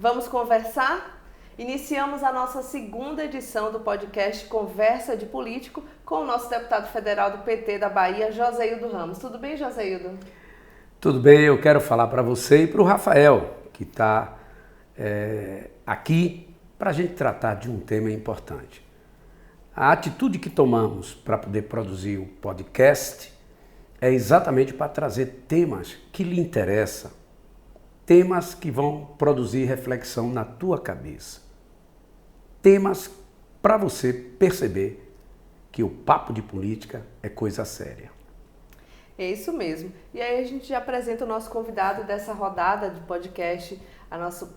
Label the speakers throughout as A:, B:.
A: Vamos conversar? Iniciamos a nossa segunda edição do podcast Conversa de Político com o nosso deputado federal do PT da Bahia, Joséildo Ramos. Tudo bem, Joséildo?
B: Tudo bem, eu quero falar para você e para o Rafael, que está aqui para a gente tratar de um tema importante. A atitude que tomamos para poder produzir o podcast é exatamente para trazer temas que lhe interessam, temas que vão produzir reflexão na tua cabeça, temas para você perceber que o papo de política é coisa séria.
A: É isso mesmo. E aí a gente já apresenta o nosso convidado dessa rodada de podcast,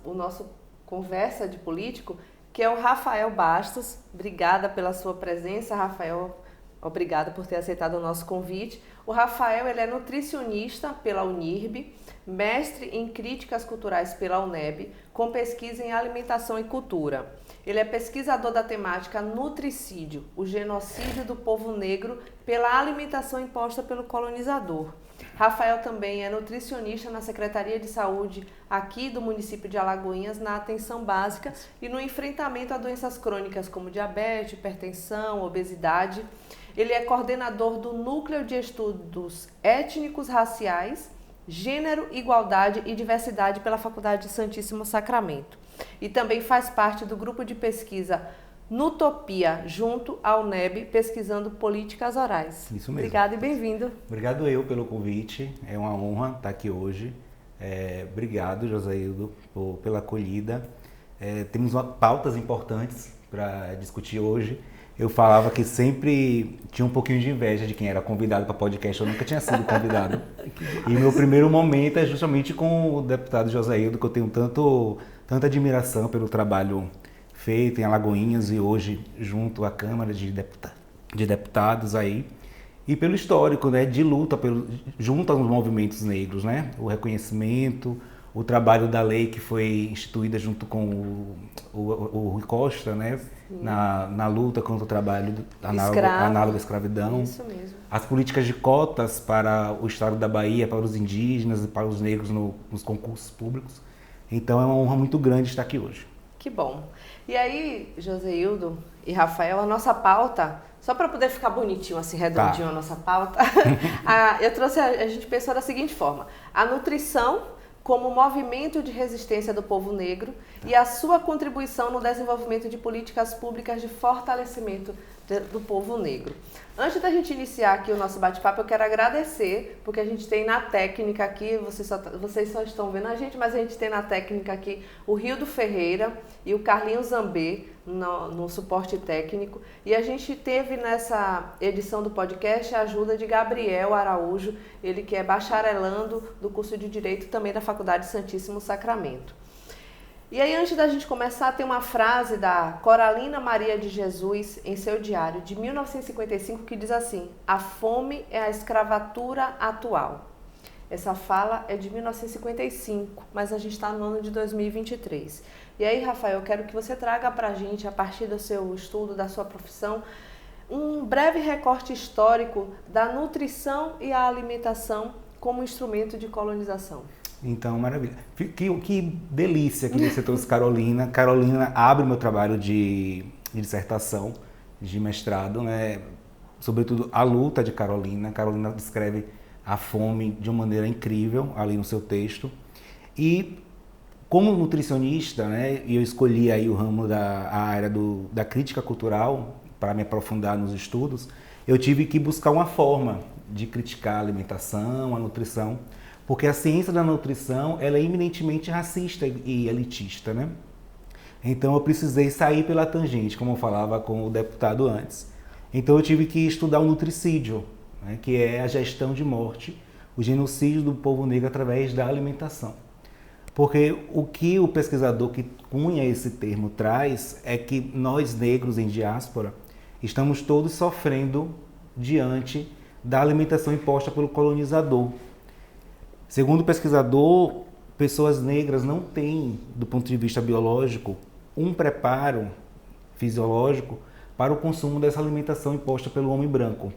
A: o nosso Conversa de Político, que é o Rafael Bastos. Obrigada pela sua presença, Rafael. Obrigada por ter aceitado o nosso convite. O Rafael, ele é nutricionista pela Unirb, mestre em críticas culturais pela UNEB, com pesquisa em alimentação e cultura. Ele é pesquisador da temática nutricídio, o genocídio do povo negro pela alimentação imposta pelo colonizador. Rafael também é nutricionista na Secretaria de Saúde aqui do município de Alagoinhas, na atenção básica e no enfrentamento a doenças crônicas como diabetes, hipertensão, obesidade. Ele é coordenador do Núcleo de Estudos Étnicos Raciais, Gênero, Igualdade e Diversidade pela Faculdade de Santíssimo Sacramento. E também faz parte do grupo de pesquisa Nutopia, junto à UNEB, pesquisando políticas orais.
C: Isso mesmo.
A: Obrigado e bem-vindo.
C: Obrigado eu pelo convite, é uma honra estar aqui hoje. Obrigado, Joséildo, pela acolhida. Temos pautas importantes para discutir hoje. Eu falava que sempre tinha um pouquinho de inveja de quem era convidado para podcast, eu nunca tinha sido convidado. E meu primeiro momento é justamente com o deputado Joséildo, que eu tenho tanta admiração pelo trabalho feito em Alagoinhas e hoje junto à Câmara de Deputados aí, e pelo histórico, né, de luta junto aos movimentos negros, né, o reconhecimento, o trabalho da lei que foi instituída junto com o Rui Costa, né, na luta contra o trabalho análogo à escravidão.
A: Isso mesmo.
C: As políticas de cotas para o estado da Bahia, para os indígenas e para os negros nos concursos públicos. Então é uma honra muito grande estar aqui hoje.
A: Que bom. E aí, Joséildo e Rafael, a nossa pauta, só para poder ficar bonitinho, assim, redondinho a nossa pauta, a gente pensou da seguinte forma: a nutrição como movimento de resistência do povo negro e a sua contribuição no desenvolvimento de políticas públicas de fortalecimento do povo negro. Antes da gente iniciar aqui o nosso bate-papo, eu quero agradecer, porque a gente tem na técnica aqui, vocês só estão vendo a gente, mas a gente tem na técnica aqui o Rildo Ferreira e o Carlinhos Zambê no suporte técnico. E a gente teve nessa edição do podcast a ajuda de Gabriel Araújo, ele que é bacharelando do curso de Direito também da Faculdade Santíssimo Sacramento. E aí, antes da gente começar, tem uma frase da Coralina Maria de Jesus em seu diário, de 1955, que diz assim: a fome é a escravatura atual. Essa fala é de 1955, mas a gente está no ano de 2023. E aí, Rafael, eu quero que você traga para a gente, a partir do seu estudo, da sua profissão, um breve recorte histórico da nutrição e a alimentação como instrumento de colonização.
C: Então, maravilha. Que delícia que você trouxe Carolina. Carolina abre meu trabalho de dissertação, de mestrado, né? Sobretudo a luta de Carolina. Carolina descreve a fome de uma maneira incrível ali no seu texto. E como nutricionista, né, eu escolhi aí o ramo a área da crítica cultural para me aprofundar nos estudos. Eu tive que buscar uma forma de criticar a alimentação, a nutrição, porque a ciência da nutrição ela é eminentemente racista e elitista, né? Então eu precisei sair pela tangente, como eu falava com o deputado antes. Então eu tive que estudar o nutricídio, né, que é a gestão de morte, o genocídio do povo negro através da alimentação. Porque o que o pesquisador que cunha esse termo traz é que nós negros em diáspora estamos todos sofrendo diante da alimentação imposta pelo colonizador. Segundo o pesquisador, pessoas negras não têm, do ponto de vista biológico, um preparo fisiológico para o consumo dessa alimentação imposta pelo homem branco.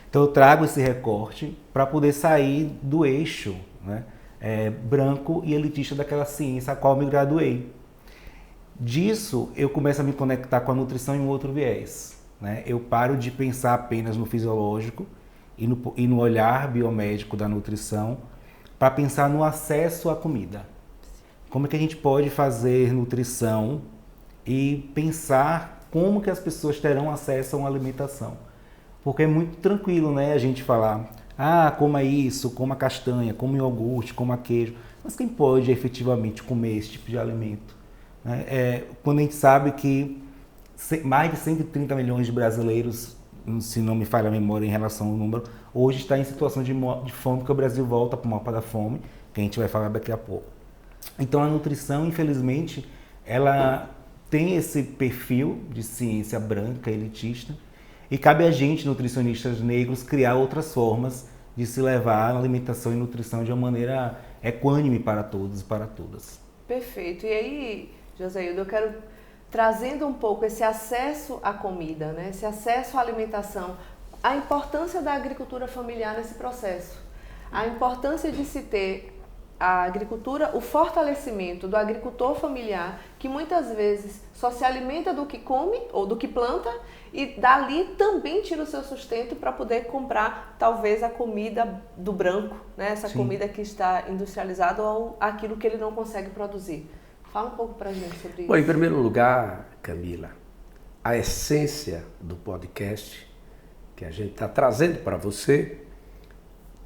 C: Então eu trago esse recorte para poder sair do eixo, né, branco e elitista daquela ciência a qual eu me graduei. Disso, eu começo a me conectar com a nutrição em um outro viés, né? Eu paro de pensar apenas no fisiológico e no olhar biomédico da nutrição para pensar no acesso à comida. Como é que a gente pode fazer nutrição e pensar como que as pessoas terão acesso a uma alimentação? Porque é muito tranquilo, né, a gente falar, coma isso, coma castanha, coma iogurte, coma queijo. Mas quem pode efetivamente comer esse tipo de alimento? Quando a gente sabe que mais de 130 milhões de brasileiros, se não me falha a memória em relação ao número, hoje está em situação de fome, porque o Brasil volta para o mapa da fome, que a gente vai falar daqui a pouco. Então a nutrição, infelizmente, ela tem esse perfil de ciência branca, elitista, e cabe a gente, nutricionistas negros, criar outras formas de se levar a alimentação e nutrição de uma maneira equânime para todos e para todas.
A: Perfeito. E aí, Joséildo, eu quero trazendo um pouco esse acesso à comida, né? Esse acesso à alimentação, a importância da agricultura familiar nesse processo, a importância de se ter a agricultura, o fortalecimento do agricultor familiar, que muitas vezes só se alimenta do que come ou do que planta e dali também tira o seu sustento para poder comprar talvez a comida do branco, né? Essa
C: Sim.
A: comida que está industrializada ou aquilo que ele não consegue produzir. Fala um pouco para a gente sobre isso.
B: Bom, em primeiro lugar, Camila, a essência do podcast que a gente está trazendo para você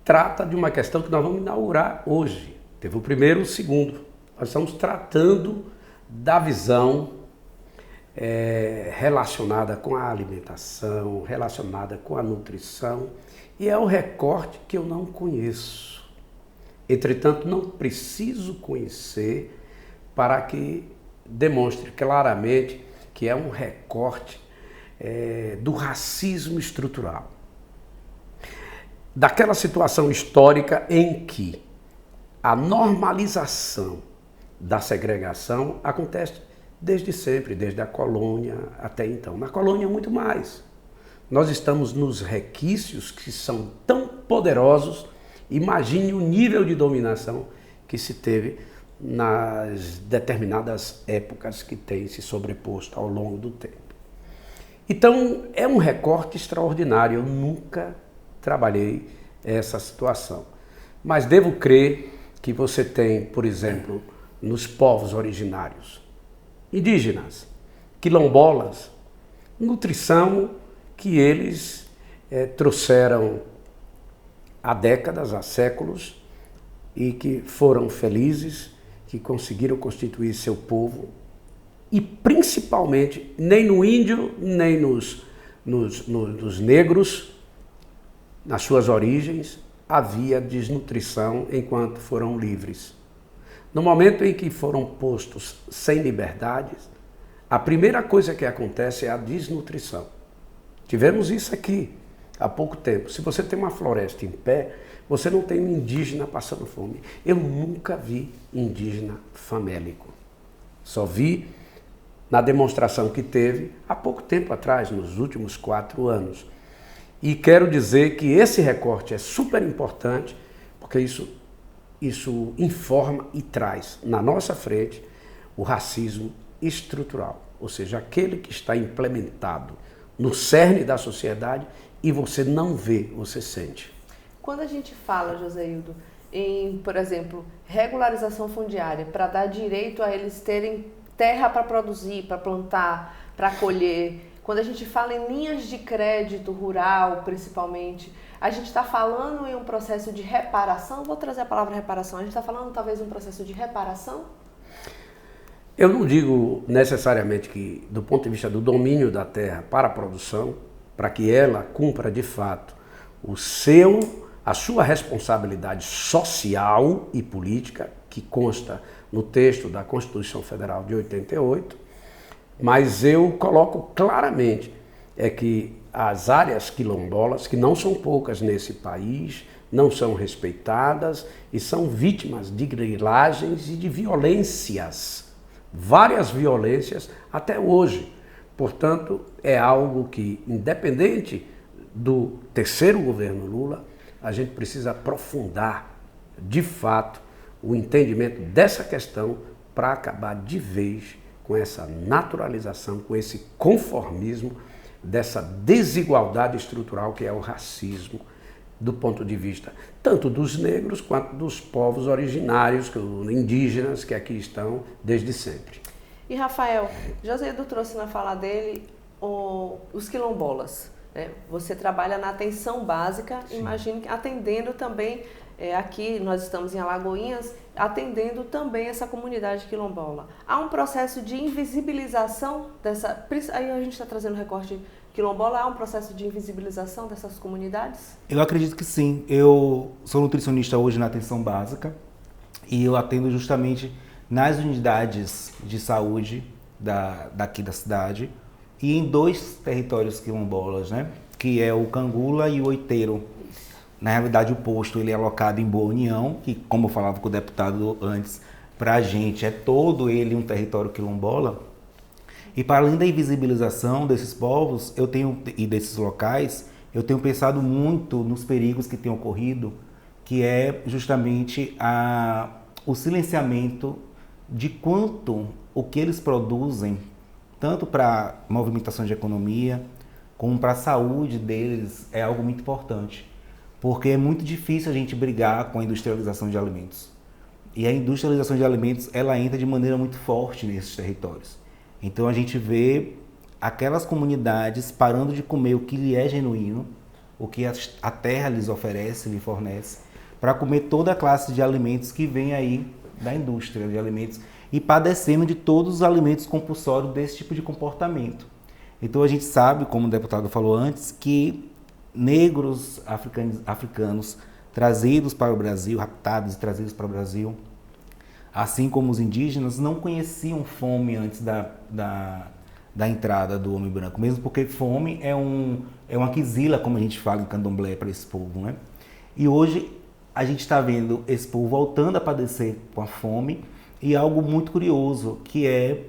B: trata de uma questão que nós vamos inaugurar hoje. Teve o primeiro e o segundo. Nós estamos tratando da visão relacionada com a alimentação, relacionada com a nutrição, e é um recorte que eu não conheço. Entretanto, não preciso conhecer para que demonstre claramente que é um recorte do racismo estrutural. Daquela situação histórica em que a normalização da segregação acontece desde sempre, desde a colônia até então. Na colônia, muito mais. Nós estamos nos requisitos que são tão poderosos. Imagine o nível de dominação que se teve nas determinadas épocas que tem se sobreposto ao longo do tempo. Então, é um recorte extraordinário. Eu nunca trabalhei essa situação. Mas devo crer que você tem, por exemplo, nos povos originários, indígenas, quilombolas, nutrição que eles trouxeram há décadas, há séculos, e que foram felizes, que conseguiram constituir seu povo, e principalmente, nem no índio, nem nos negros, nas suas origens, havia desnutrição enquanto foram livres. No momento em que foram postos sem liberdades, a primeira coisa que acontece é a desnutrição. Tivemos isso aqui há pouco tempo. Se você tem uma floresta em pé, você não tem um indígena passando fome. Eu nunca vi indígena famélico. Só vi na demonstração que teve há pouco tempo atrás, nos últimos 4 anos. E quero dizer que esse recorte é super importante, porque isso informa e traz na nossa frente o racismo estrutural, ou seja, aquele que está implementado no cerne da sociedade e você não vê, você sente.
A: Quando a gente fala, Joséildo, em, por exemplo, regularização fundiária, para dar direito a eles terem terra para produzir, para plantar, para colher, quando a gente fala em linhas de crédito rural, principalmente, a gente está falando em um processo de reparação? Vou trazer a palavra reparação. A gente está falando talvez em um processo de reparação?
B: Eu não digo necessariamente que, do ponto de vista do domínio da terra para a produção, para que ela cumpra de fato a sua responsabilidade social e política, que consta no texto da Constituição Federal de 88, mas eu coloco claramente que as áreas quilombolas, que não são poucas nesse país, não são respeitadas e são vítimas de grilagens e de violências, várias violências até hoje. Portanto, é algo que, independente do terceiro governo Lula, a gente precisa aprofundar, de fato, o entendimento dessa questão para acabar de vez com essa naturalização, com esse conformismo, dessa desigualdade estrutural que é o racismo, do ponto de vista tanto dos negros quanto dos povos originários, indígenas, que aqui estão desde sempre.
A: E Rafael, Joséildo trouxe na fala dele os quilombolas. Né? Você trabalha na atenção básica, imagino que atendendo também, aqui nós estamos em Alagoinhas, atendendo também essa comunidade quilombola. Há um processo de invisibilização dessa... Aí a gente está trazendo recorte quilombola, há um processo de invisibilização dessas comunidades?
C: Eu acredito que sim. Eu sou nutricionista hoje na atenção básica e eu atendo justamente nas unidades de saúde daqui da cidade e em 2 territórios quilombolas, né? Que é o Cangula e o Oiteiro. Na realidade, o posto ele é alocado em Boa União, que, como eu falava com o deputado antes, para a gente é todo ele um território quilombola. E para além da invisibilização desses povos e desses locais, eu tenho pensado muito nos perigos que têm ocorrido, que é justamente o silenciamento de quanto o que eles produzem, tanto para a movimentação de economia, como para a saúde deles, é algo muito importante. Porque é muito difícil a gente brigar com a industrialização de alimentos. E a industrialização de alimentos, ela entra de maneira muito forte nesses territórios. Então a gente vê aquelas comunidades parando de comer o que lhe é genuíno, o que a terra lhes oferece, lhe fornece, para comer toda a classe de alimentos que vem aí da indústria de alimentos e padecendo de todos os alimentos compulsórios desse tipo de comportamento. Então a gente sabe, como o deputado falou antes, que negros africanos trazidos para o Brasil, raptados e trazidos para o Brasil, assim como os indígenas, não conheciam fome antes da entrada do homem branco, mesmo porque fome é uma quizila, como a gente fala em candomblé para esse povo, né? E hoje a gente está vendo esse povo voltando a padecer com a fome e algo muito curioso, que é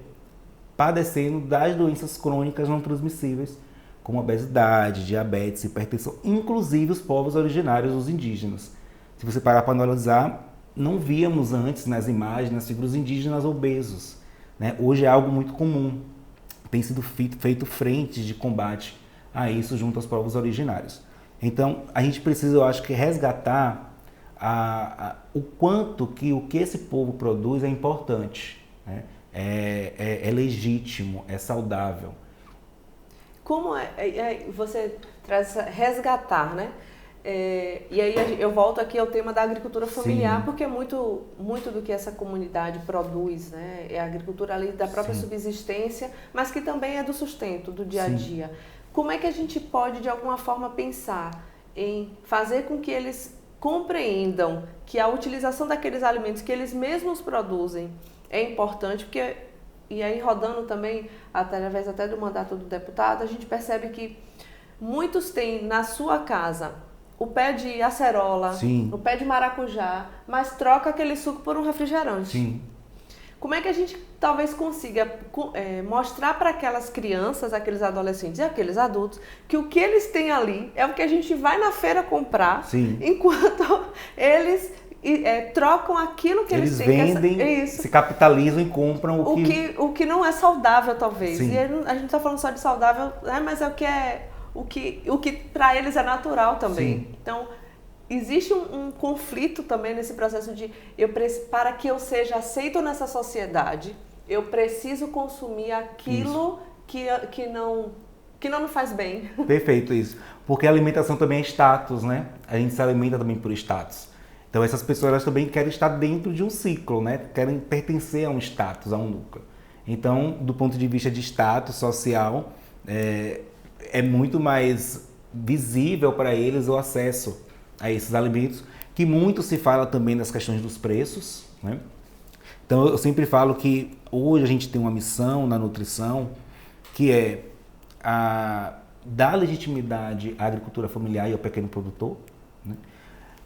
C: padecendo das doenças crônicas não transmissíveis, como obesidade, diabetes, hipertensão, inclusive os povos originários, os indígenas. Se você parar para analisar, não víamos antes nas imagens, nas figuras indígenas obesos, né? Hoje é algo muito comum. Tem sido feito frentes de combate a isso junto aos povos originários. Então, a gente precisa, eu acho que, resgatar o quanto que o que esse povo produz é importante, né? É legítimo, é saudável.
A: Como você traz resgatar, né? E aí eu volto aqui ao tema da agricultura familiar, sim, porque muito do que essa comunidade produz, né, é a agricultura ali da própria, sim, subsistência, mas que também é do sustento, do dia a dia. Sim. Como é que a gente pode, de alguma forma, pensar em fazer com que eles compreendam que a utilização daqueles alimentos que eles mesmos produzem é importante, porque, e aí rodando também, através até do mandato do deputado, a gente percebe que muitos têm na sua casa o pé de acerola, sim, o pé de maracujá, mas troca aquele suco por um refrigerante.
C: Sim.
A: Como é que a gente talvez consiga mostrar para aquelas crianças, aqueles adolescentes e aqueles adultos que o que eles têm ali é o que a gente vai na feira comprar, sim, enquanto eles trocam aquilo que eles têm.
C: Vendem, se capitalizam e compram
A: o que não é saudável, talvez.
C: Sim.
A: E a gente não está falando só de saudável, né, mas é o que para eles é natural também. Sim. Então, existe um conflito também nesse processo de para que eu seja aceito nessa sociedade, eu preciso consumir aquilo que não me faz bem.
C: Perfeito, isso. Porque a alimentação também é status, né? A gente se alimenta também por status. Então essas pessoas elas também querem estar dentro de um ciclo, né? Querem pertencer a um status, a um núcleo. Então, do ponto de vista de status social, é muito mais visível para eles o acesso a esses alimentos, que muito se fala também das questões dos preços, né? Então eu sempre falo que hoje a gente tem uma missão na nutrição que é dar legitimidade à agricultura familiar e ao pequeno produtor, né?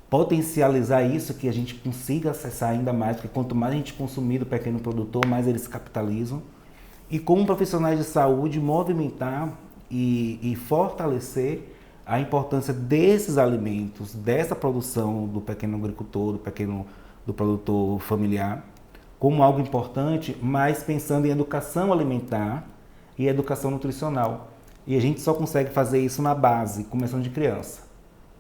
C: Potencializar isso, que a gente consiga acessar ainda mais, porque quanto mais a gente consumir do pequeno produtor, mais eles se capitalizam. E como profissionais de saúde, movimentar e fortalecer a importância desses alimentos, dessa produção do pequeno agricultor, do pequeno do produtor familiar, como algo importante, mas pensando em educação alimentar e educação nutricional. E a gente só consegue fazer isso na base, começando de criança,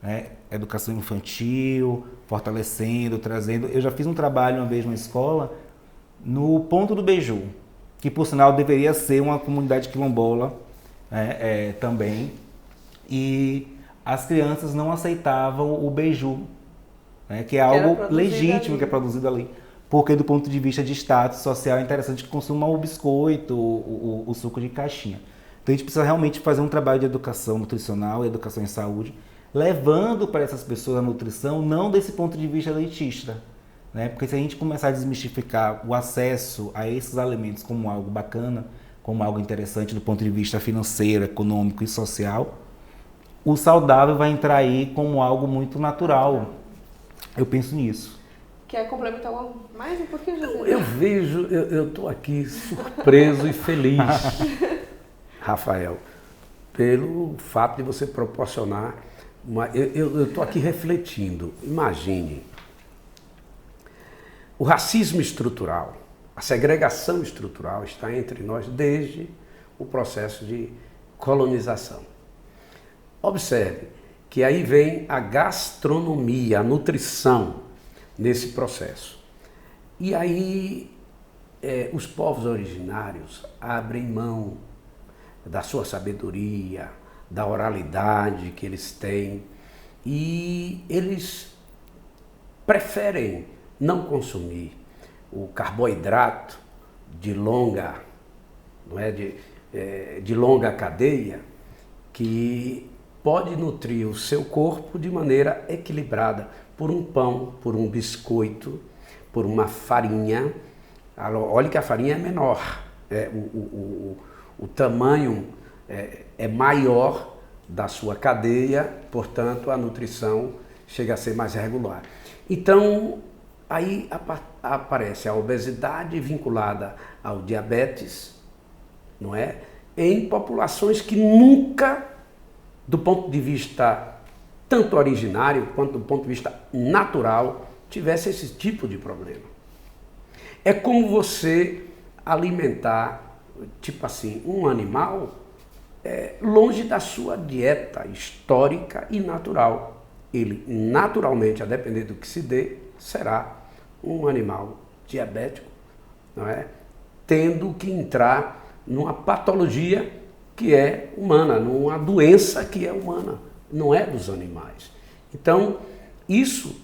C: né? Educação infantil, fortalecendo, trazendo. Eu já fiz um trabalho uma vez numa escola, no Ponto do Beiju, que por sinal deveria ser uma comunidade quilombola, né, também, e as crianças não aceitavam o beiju, né, que é algo legítimo que é produzido ali, porque do ponto de vista de status social é interessante que consumam o biscoito, o suco de caixinha. Então a gente precisa realmente fazer um trabalho de educação nutricional e educação em saúde, levando para essas pessoas a nutrição não desse ponto de vista elitista, né? Porque se a gente começar a desmistificar o acesso a esses alimentos como algo bacana, como algo interessante do ponto de vista financeiro, econômico e social, o saudável vai entrar aí como algo muito natural. Eu penso nisso.
A: Quer complementar mais um pouquinho, José?
B: Eu vejo, eu estou aqui surpreso e feliz, Rafael, pelo fato de você proporcionar eu estou aqui refletindo. Imagine o racismo estrutural, a segregação estrutural está entre nós desde o processo de colonização. Observe que aí vem a gastronomia, a nutrição nesse processo. E aí os povos originários abrem mão da sua sabedoria, da oralidade que eles têm, e eles preferem não consumir o carboidrato de longa, não é, de longa cadeia, que pode nutrir o seu corpo de maneira equilibrada por um pão, por um biscoito, por uma farinha. Olha que a farinha é menor, o tamanho é maior da sua cadeia, portanto a nutrição chega a ser mais regular. Então aí aparece a obesidade vinculada ao diabetes, não é? Em populações que nunca, do ponto de vista tanto originário quanto do ponto de vista natural, tivesse esse tipo de problema. É como você alimentar, tipo assim, um animal longe da sua dieta histórica e natural. Ele, naturalmente, a depender do que se dê, será um animal diabético, não é? Tendo que entrar numa patologia que é humana, numa doença que é humana, não é dos animais. Então, isso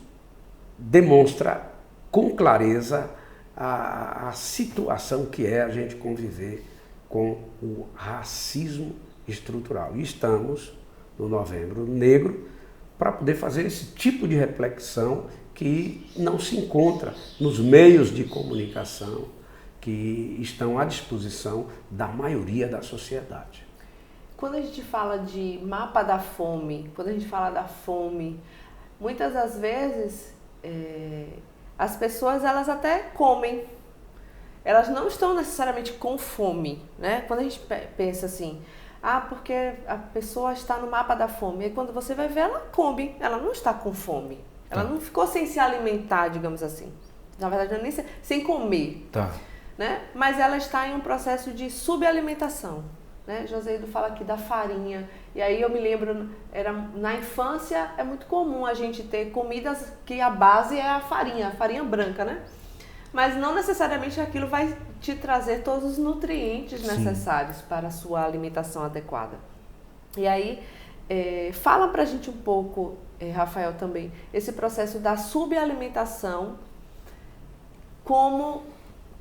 B: demonstra com clareza a situação que é a gente conviver com o racismo estrutural. E estamos no Novembro Negro para poder fazer esse tipo de reflexão que não se encontra nos meios de comunicação que estão à disposição da maioria da sociedade.
A: Quando a gente fala de mapa da fome, quando a gente fala da fome, muitas das vezes as pessoas elas até comem, elas não estão necessariamente com fome, né? Quando a gente pensa assim, porque a pessoa está no mapa da fome, e quando você vai ver, ela come, ela não está com fome, ela não ficou sem se alimentar, digamos assim, na verdade não é nem sem comer, né? Mas ela está em um processo de subalimentação, né? Joséildo fala aqui da farinha, e aí eu me lembro, na infância é muito comum a gente ter comidas que a base é a farinha branca, né? Mas não necessariamente aquilo vai te trazer todos os nutrientes necessários para a sua alimentação adequada. E aí, fala pra gente um pouco, Rafael, também, esse processo da subalimentação, como,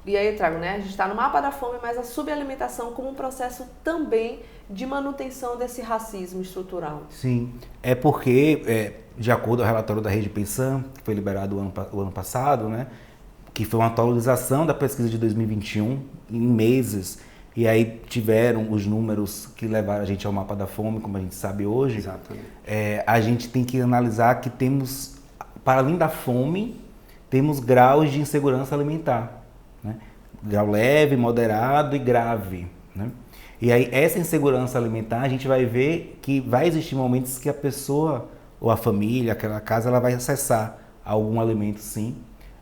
A: e aí eu trago, né, a gente está no mapa da fome, mas a subalimentação como um processo também de manutenção desse racismo estrutural.
C: Sim, é porque, de acordo com o relatório da Rede Pensan, que foi liberado o ano passado, né, que foi uma atualização da pesquisa de 2021, em meses, e aí tiveram os números que levaram a gente ao mapa da fome, como a gente sabe hoje.
B: Exatamente.
C: A gente tem que analisar que temos, para além da fome, temos graus de insegurança alimentar, né? Grau leve, moderado e grave, né? E aí essa insegurança alimentar, a gente vai ver que vai existir momentos que a pessoa, ou a família, aquela casa, ela vai acessar algum alimento sim,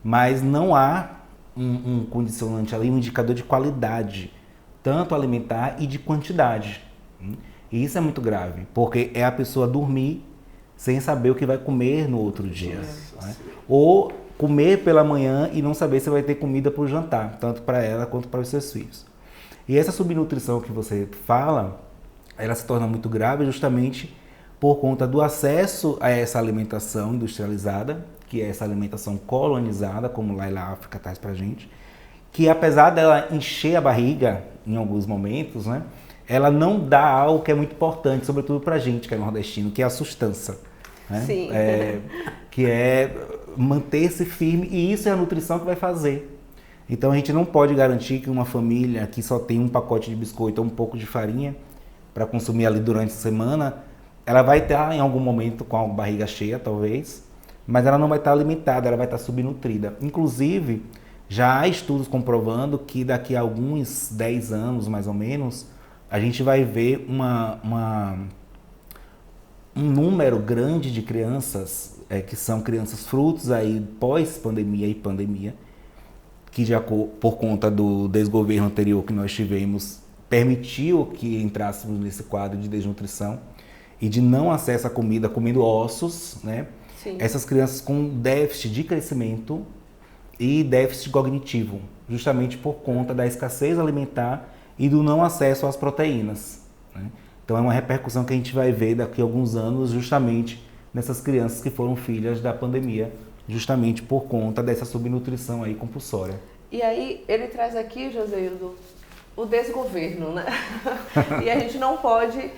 C: mas não há um condicionante ali, um indicador de qualidade, tanto alimentar e de quantidade. E isso é muito grave, porque é a pessoa dormir sem saber o que vai comer no outro dia. Né? Ou comer pela manhã e não saber se vai ter comida para o jantar, tanto para ela quanto para os seus filhos. E essa subnutrição que você fala, ela se torna muito grave justamente por conta do acesso a essa alimentação industrializada, que é essa alimentação colonizada, como lá na África traz pra gente, que apesar dela encher a barriga em alguns momentos, né, ela não dá algo que é muito importante, sobretudo pra gente que é nordestino, que é a sustância. Né?
A: Sim.
C: Que é manter-se firme, e isso é a nutrição que vai fazer. Então a gente não pode garantir que uma família que só tem um pacote de biscoito ou um pouco de farinha para consumir ali durante a semana, ela vai estar em algum momento com a barriga cheia, talvez, mas ela não vai estar alimentada, ela vai estar subnutrida. Inclusive, já há estudos comprovando que daqui a alguns 10 anos, mais ou menos, a gente vai ver um número grande de crianças, que são crianças frutos aí pós-pandemia e pandemia, que já por conta do desgoverno anterior que nós tivemos, permitiu que entrássemos nesse quadro de desnutrição e de não acesso à comida, comendo ossos, né?
A: Sim.
C: Essas crianças com déficit de crescimento e déficit cognitivo, justamente por conta da escassez alimentar e do não acesso às proteínas. Né? Então é uma repercussão que a gente vai ver daqui a alguns anos justamente nessas crianças que foram filhas da pandemia, justamente por conta dessa subnutrição aí compulsória.
A: E aí ele traz aqui, Joseildo, o desgoverno, né? E a gente não pode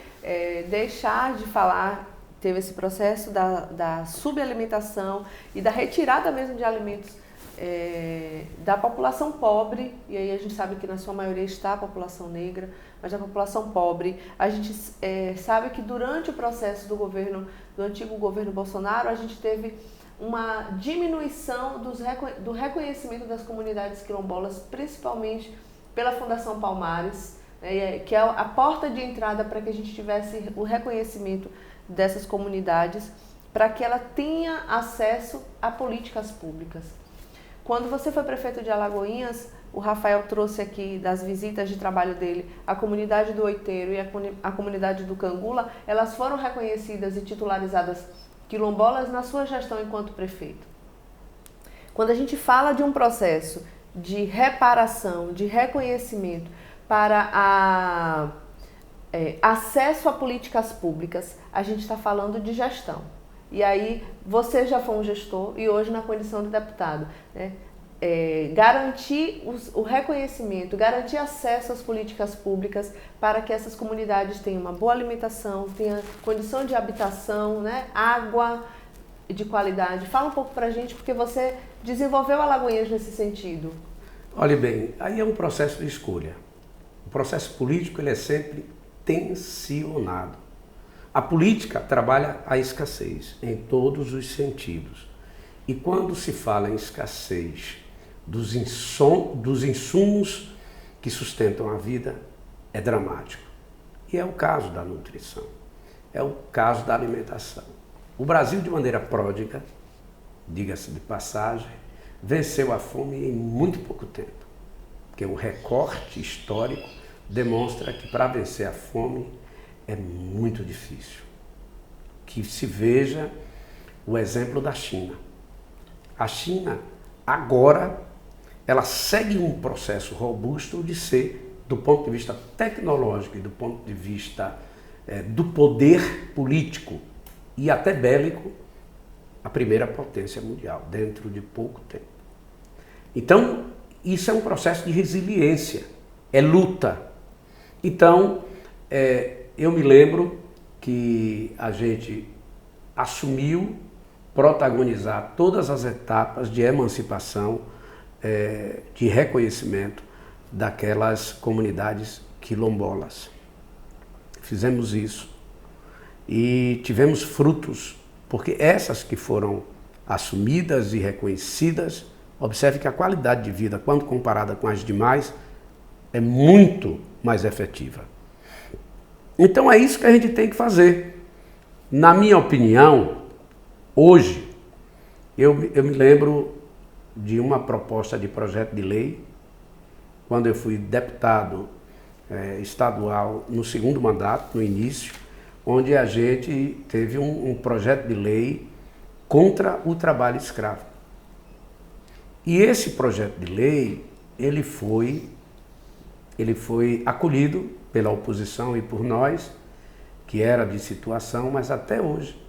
A: deixar de falar, teve esse processo da subalimentação e da retirada mesmo de alimentos da população pobre, e aí a gente sabe que na sua maioria está a população negra, mas da população pobre. A gente sabe que durante o processo do antigo governo Bolsonaro, a gente teve uma diminuição do reconhecimento das comunidades quilombolas, principalmente pela Fundação Palmares, né, que é a porta de entrada para que a gente tivesse o reconhecimento dessas comunidades, para que ela tenha acesso a políticas públicas. Quando você foi prefeito de Alagoinhas, o Rafael trouxe aqui das visitas de trabalho dele, a comunidade do Oiteiro e a comunidade do Cangula, elas foram reconhecidas e titularizadas quilombolas na sua gestão enquanto prefeito. Quando a gente fala de um processo de reparação, de reconhecimento para acesso a políticas públicas, a gente está falando de gestão. E aí, você já foi um gestor e hoje na condição de deputado, né? Garantir o reconhecimento, garantir acesso às políticas públicas para que essas comunidades tenham uma boa alimentação, tenham condição de habitação, né? Água de qualidade. Fala um pouco para a gente, porque você desenvolveu Alagoinhas nesse sentido.
B: Olha bem, aí é um processo de escolha. O processo político ele é sempre tensionado. A política trabalha a escassez em todos os sentidos. E quando se fala em escassez dos insumos que sustentam a vida, é dramático. E é o caso da nutrição, é o caso da alimentação. O Brasil, de maneira pródiga, diga-se de passagem, venceu a fome em muito pouco tempo. Porque o recorte histórico demonstra que para vencer a fome é muito difícil. Que se veja o exemplo da China. A China, agora, ela segue um processo robusto de ser, do ponto de vista tecnológico e do ponto de vista do poder político e até bélico, a primeira potência mundial, dentro de pouco tempo. Então, isso é um processo de resiliência, é luta. Então, eu me lembro que a gente assumiu protagonizar todas as etapas de emancipação, de reconhecimento daquelas comunidades quilombolas. Fizemos isso e tivemos frutos, porque essas que foram assumidas e reconhecidas, observe que a qualidade de vida, quando comparada com as demais, é muito mais efetiva. Então é isso que a gente tem que fazer. Na minha opinião, hoje, eu me lembro de uma proposta de projeto de lei, quando eu fui deputado estadual no segundo mandato, no início, onde a gente teve um projeto de lei contra o trabalho escravo. E esse projeto de lei, ele foi acolhido pela oposição e por nós, que era de situação, mas até hoje,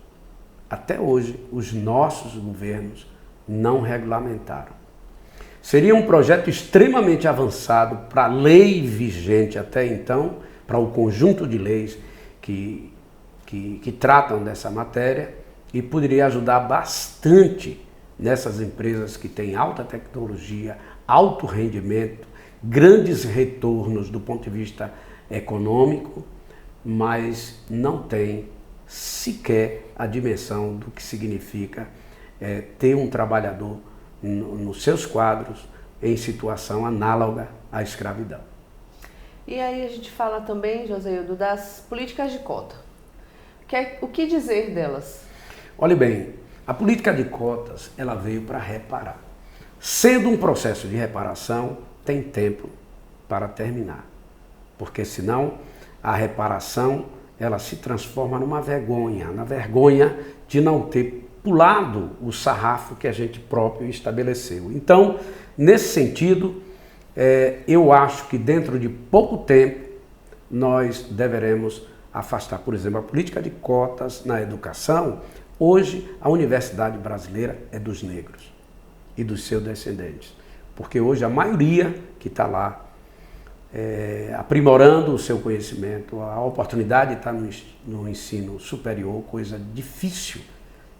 B: os nossos governos não regulamentaram. Seria um projeto extremamente avançado para a lei vigente até então, para o conjunto de leis que tratam dessa matéria, e poderia ajudar bastante nessas empresas que têm alta tecnologia, alto rendimento, grandes retornos do ponto de vista econômico, mas não tem sequer a dimensão do que significa ter um trabalhador nos seus quadros em situação análoga à escravidão.
A: E aí a gente fala também, Joséildo, das políticas de cota. O que dizer delas?
B: Olhe bem, a política de cotas ela veio para reparar. Sendo um processo de reparação, tem tempo para terminar, porque senão a reparação ela se transforma numa vergonha, na vergonha de não ter pulado o sarrafo que a gente próprio estabeleceu. Então, nesse sentido, eu acho que dentro de pouco tempo nós deveremos afastar, por exemplo, a política de cotas na educação. Hoje, a universidade brasileira é dos negros e dos seus descendentes, porque hoje a maioria que está lá aprimorando o seu conhecimento, a oportunidade está no ensino superior, coisa difícil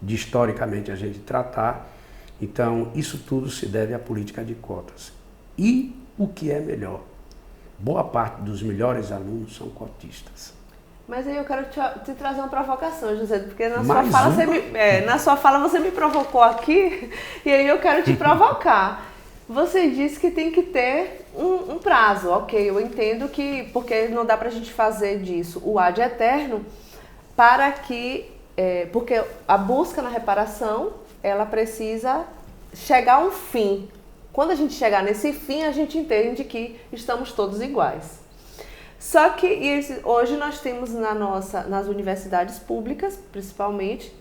B: de historicamente a gente tratar. Então, isso tudo se deve à política de cotas. E o que é melhor? Boa parte dos melhores alunos são cotistas.
A: Mas aí eu quero te trazer uma provocação, José, porque na sua fala você me provocou aqui, e aí eu quero te provocar. Você disse que tem que ter um prazo, ok, eu entendo que, porque não dá pra gente fazer disso o ad eterno, para que, porque a busca na reparação, ela precisa chegar a um fim. Quando a gente chegar nesse fim, a gente entende que estamos todos iguais. Só que hoje nós temos nas universidades públicas, principalmente,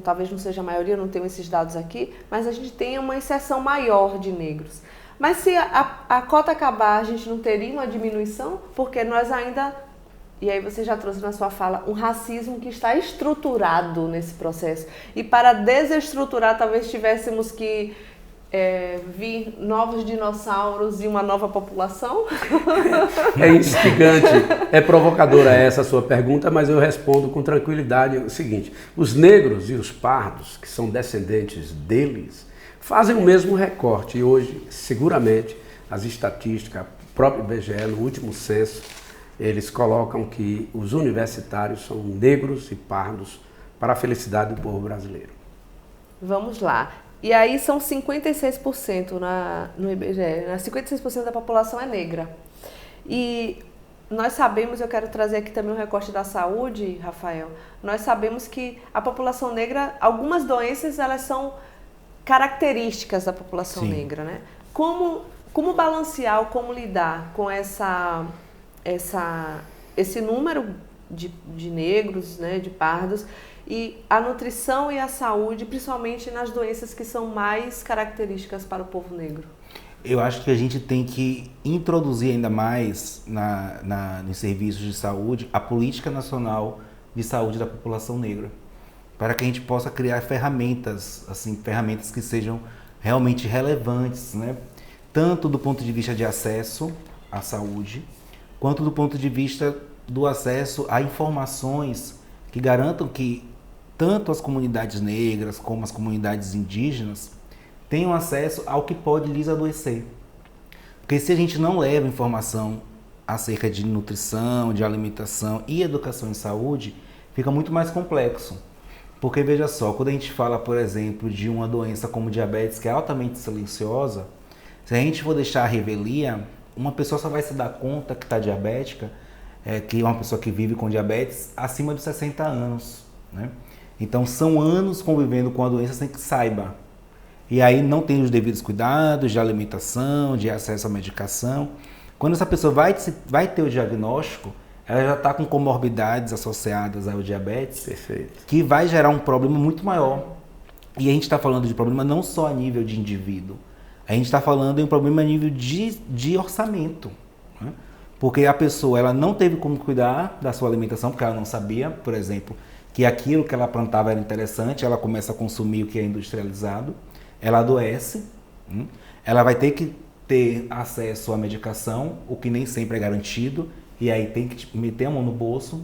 A: talvez não seja a maioria, não tenho esses dados aqui, mas a gente tem uma inserção maior de negros. Mas se a cota acabar, a gente não teria uma diminuição? Porque nós ainda, e aí você já trouxe na sua fala, um racismo que está estruturado nesse processo. E para desestruturar, talvez tivéssemos que vir novos dinossauros e uma nova população?
B: É instigante, é provocadora essa sua pergunta, mas eu respondo com tranquilidade o seguinte: os negros e os pardos, que são descendentes deles, fazem o mesmo recorte. E hoje, seguramente, as estatísticas, o próprio IBGE, no último censo, eles colocam que os universitários são negros e pardos para a felicidade do povo brasileiro.
A: Vamos lá. E aí são 56% no IBGE, 56% da população é negra. E nós sabemos, eu quero trazer aqui também um recorte da saúde, Rafael, nós sabemos que a população negra, algumas doenças, elas são características da população negra, né? Como balancear ou como lidar com esse número de negros, né, de pardos, e a nutrição e a saúde, principalmente nas doenças que são mais características para o povo negro?
C: Eu acho que a gente tem que introduzir ainda mais nos serviços de saúde a política nacional de saúde da população negra, para que a gente possa criar ferramentas que sejam realmente relevantes, né? Tanto do ponto de vista de acesso à saúde, quanto do ponto de vista do acesso a informações que garantam que tanto as comunidades negras como as comunidades indígenas tenham acesso ao que pode lhes adoecer. Porque se a gente não leva informação acerca de nutrição, de alimentação e educação em saúde, fica muito mais complexo. Porque veja só, quando a gente fala, por exemplo, de uma doença como diabetes, que é altamente silenciosa, se a gente for deixar a revelia, uma pessoa só vai se dar conta que está diabética, que é uma pessoa que vive com diabetes acima de 60 anos, né? Então são anos convivendo com a doença sem que saiba. E aí não tem os devidos cuidados de alimentação, de acesso à medicação. Quando essa pessoa vai ter o diagnóstico, ela já está com comorbidades associadas ao diabetes,
B: Perfeito.
C: que vai gerar um problema muito maior. E a gente está falando de problema não só a nível de indivíduo, a gente está falando de um problema a nível de orçamento. Né? Porque a pessoa ela não teve como cuidar da sua alimentação, porque ela não sabia, por exemplo, que aquilo que ela plantava era interessante, ela começa a consumir o que é industrializado, ela adoece, ela vai ter que ter acesso à medicação, o que nem sempre é garantido, e aí tem que meter a mão no bolso,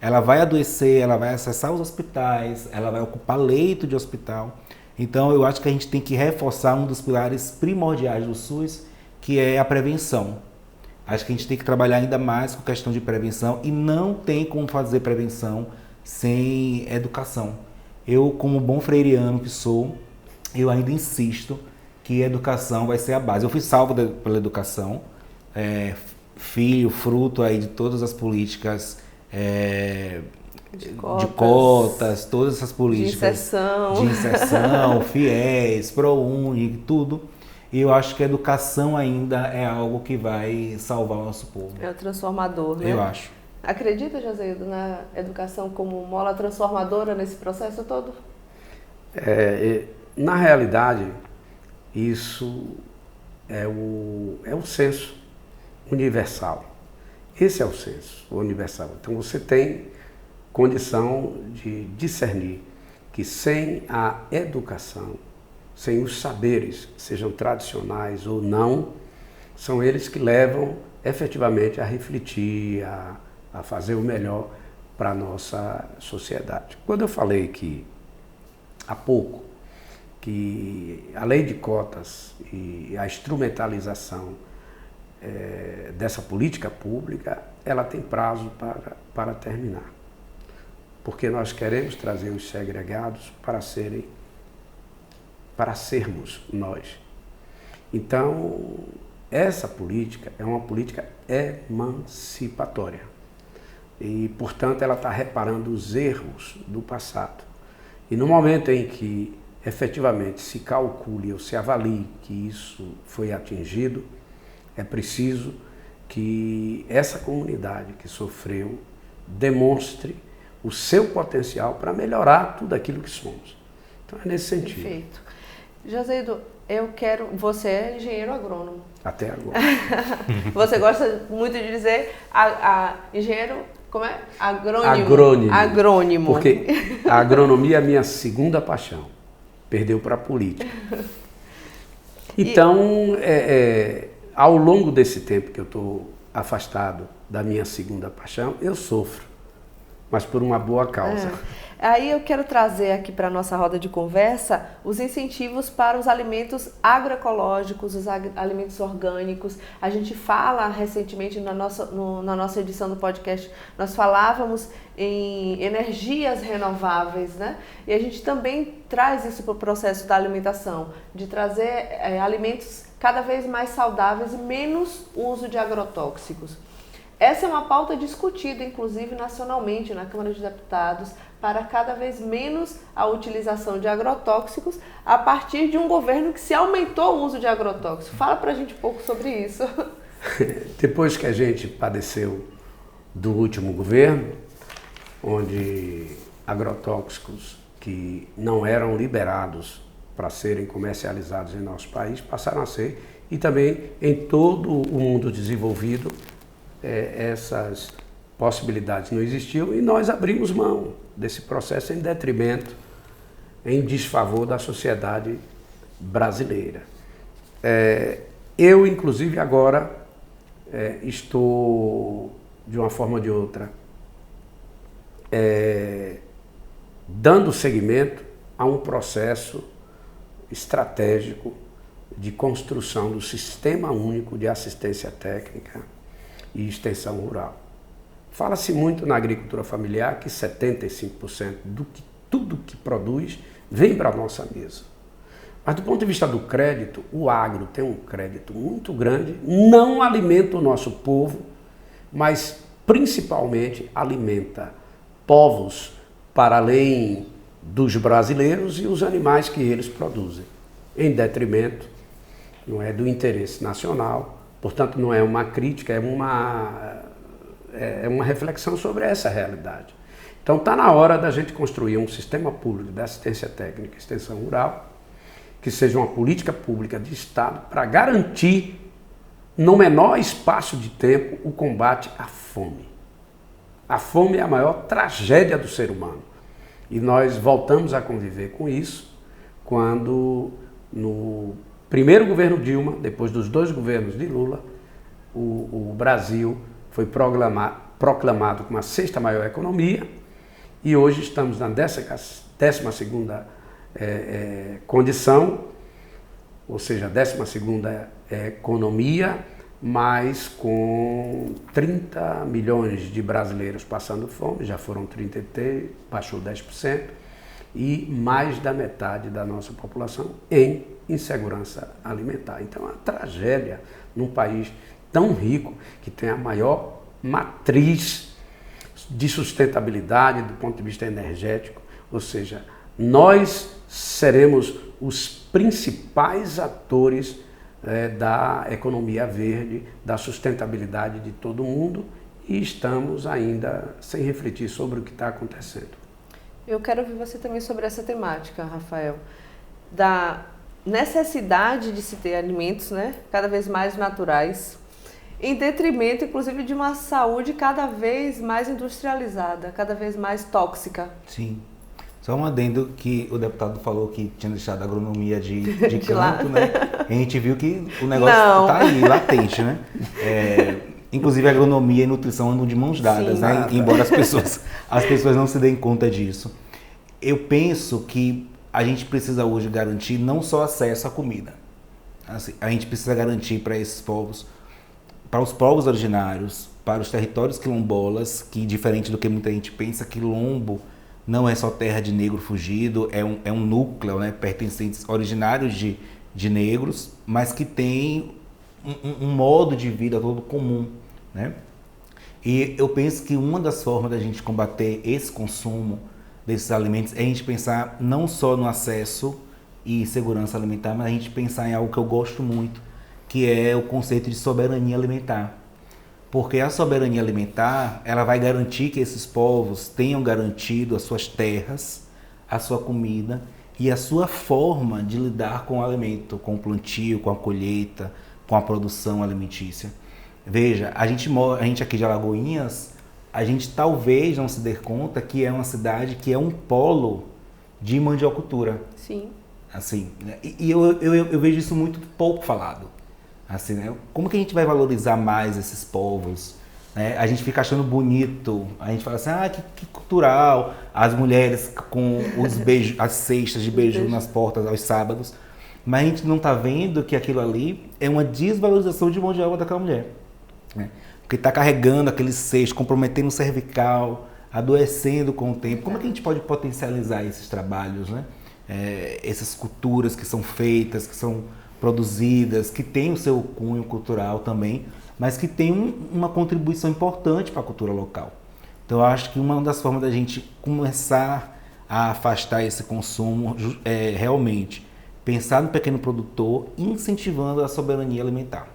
C: ela vai adoecer, ela vai acessar os hospitais, ela vai ocupar leito de hospital. Então eu acho que a gente tem que reforçar um dos pilares primordiais do SUS, que é a prevenção. Acho que a gente tem que trabalhar ainda mais com a questão de prevenção e não tem como fazer prevenção sem educação. Eu, como bom freiriano que sou, eu ainda insisto que a educação vai ser a base. Eu fui salvo pela educação, filho, fruto aí de todas as políticas de cotas, todas essas políticas de inserção, FIES, ProUni, tudo. E eu acho que a educação ainda é algo que vai salvar o nosso povo.
A: É o transformador, né?
C: Eu acho.
A: Acredita, Joséildo, na educação como mola transformadora nesse processo todo?
B: Na realidade, isso é o senso universal. Esse é o senso universal. Então você tem condição de discernir que sem a educação, sem os saberes, sejam tradicionais ou não, são eles que levam efetivamente a refletir, a fazer o melhor para a nossa sociedade. Quando eu falei que, há pouco, que a lei de cotas e a instrumentalização dessa política pública, ela tem prazo para terminar. Porque nós queremos trazer os segregados para sermos nós. Então, essa política é uma política emancipatória. E, portanto, ela está reparando os erros do passado. E no momento em que efetivamente se calcule ou se avalie que isso foi atingido, é preciso que essa comunidade que sofreu demonstre o seu potencial para melhorar tudo aquilo que somos. Então é nesse sentido.
A: Perfeito. Joséildo, você é engenheiro agrônomo.
B: Até agora.
A: Você gosta muito de dizer engenheiro, como é? Agrônimo.
B: Porque a agronomia é a minha segunda paixão. Perdeu para a política. Então, ao longo desse tempo que eu estou afastado da minha segunda paixão, eu sofro, mas por uma boa causa.
A: Aí eu quero trazer aqui para a nossa roda de conversa os incentivos para os alimentos agroecológicos, os alimentos orgânicos. A gente fala recentemente na nossa edição do podcast, nós falávamos em energias renováveis, né? E a gente também traz isso para o processo da alimentação, de trazer alimentos cada vez mais saudáveis e menos uso de agrotóxicos. Essa é uma pauta discutida, inclusive, nacionalmente na Câmara de Deputados, para cada vez menos a utilização de agrotóxicos a partir de um governo que se aumentou o uso de agrotóxicos. Fala pra gente um pouco sobre isso.
B: Depois que a gente padeceu do último governo, onde agrotóxicos que não eram liberados para serem comercializados em nosso país passaram a ser, e também em todo o mundo desenvolvido, essas possibilidades não existiam e nós abrimos mão desse processo em detrimento, em desfavor da sociedade brasileira. Eu, inclusive, agora estou, de uma forma ou de outra, dando seguimento a um processo estratégico de construção do Sistema Único de Assistência Técnica e Extensão Rural. Fala-se muito na agricultura familiar que 75% tudo que produz vem para a nossa mesa. Mas do ponto de vista do crédito, o agro tem um crédito muito grande, não alimenta o nosso povo, mas principalmente alimenta povos para além dos brasileiros e os animais que eles produzem, em detrimento, não é, do interesse nacional. Portanto, não é uma crítica, é uma reflexão sobre essa realidade. Então, está na hora da gente construir um sistema público de assistência técnica e extensão rural, que seja uma política pública de Estado para garantir, no menor espaço de tempo, o combate à fome. A fome é a maior tragédia do ser humano. E nós voltamos a conviver com isso quando, no primeiro governo Dilma, depois dos 2 governos de Lula, o Brasil foi proclamado como a 6ª maior economia, e hoje estamos na 12ª condição, ou seja, a 12ª economia, mas com 30 milhões de brasileiros passando fome, já foram 33, baixou 10%, e mais da metade da nossa população em insegurança alimentar. Então é uma tragédia num país tão rico, que tem a maior matriz de sustentabilidade do ponto de vista energético, ou seja, nós seremos os principais atores da economia verde, da sustentabilidade de todo mundo, e estamos ainda sem refletir sobre o que está acontecendo.
A: Eu quero ouvir você também sobre essa temática, Rafael, da necessidade de se ter alimentos, né, cada vez mais naturais, em detrimento, inclusive, de uma saúde cada vez mais industrializada, cada vez mais tóxica.
C: Sim. Só um adendo que o deputado falou que tinha deixado a agronomia de canto, né? A gente viu que o negócio está aí, latente, né? Inclusive a agronomia e nutrição andam de mãos dadas, sim, né? Embora as pessoas não se deem conta disso. Eu penso que a gente precisa hoje garantir não só acesso à comida. Assim, a gente precisa garantir para esses povos, para os povos originários, para os territórios quilombolas, que diferente do que muita gente pensa, quilombo não é só terra de negro fugido, é um núcleo, né, pertencentes originários de negros, mas que tem um modo de vida todo comum, né? E eu penso que uma das formas da gente combater esse consumo desses alimentos é a gente pensar não só no acesso e segurança alimentar, mas a gente pensar em algo que eu gosto muito, que é o conceito de soberania alimentar. Porque a soberania alimentar, ela vai garantir que esses povos tenham garantido as suas terras, a sua comida e a sua forma de lidar com o alimento, com o plantio, com a colheita, com a produção alimentícia. Veja, a gente aqui de Alagoinhas, a gente talvez não se dê conta que é uma cidade que é um polo de mandiocultura.
A: Sim.
C: Assim, né? E eu vejo isso muito pouco falado. Assim, né? Como que a gente vai valorizar mais esses povos? Né? A gente fica achando bonito, a gente fala assim, que cultural, as mulheres com os beijos, as cestas de beiju nas portas aos sábados, mas a gente não está vendo que aquilo ali é uma desvalorização de mão de obra daquela mulher. Né? Porque está carregando aquele cesto, comprometendo o cervical, adoecendo com o tempo. Como é que a gente pode potencializar esses trabalhos, né? Essas culturas que são feitas, que são produzidas, que têm o seu cunho cultural também, mas que tem uma contribuição importante para a cultura local. Então eu acho que uma das formas da gente começar a afastar esse consumo é realmente pensar no pequeno produtor, incentivando a soberania alimentar.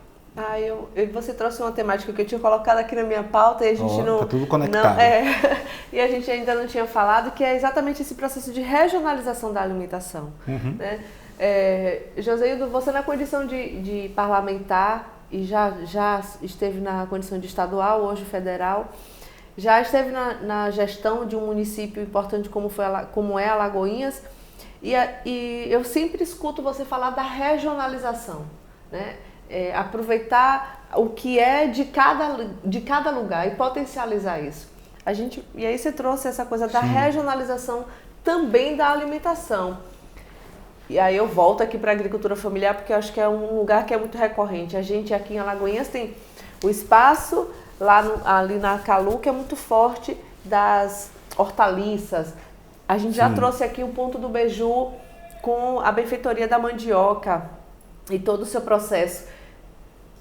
A: Você trouxe uma temática que eu tinha colocado aqui na minha pauta e a gente não...
C: Está tudo conectado.
A: E a gente ainda não tinha falado, que é exatamente esse processo de regionalização da alimentação.
C: Uhum.
A: Né? Joseildo, você na condição de parlamentar e já esteve na condição de estadual, hoje federal, já esteve na gestão de um município importante como é Alagoinhas, e eu sempre escuto você falar da regionalização, né? Aproveitar o que é de cada lugar e potencializar isso. E aí você trouxe essa coisa da regionalização também da alimentação. E aí eu volto aqui para a agricultura familiar, porque eu acho que é um lugar que é muito recorrente. A gente aqui em Alagoinhas tem o espaço ali na Calu, que é muito forte, das hortaliças. A gente já trouxe aqui o ponto do beiju com a benfeitoria da mandioca e todo o seu processo.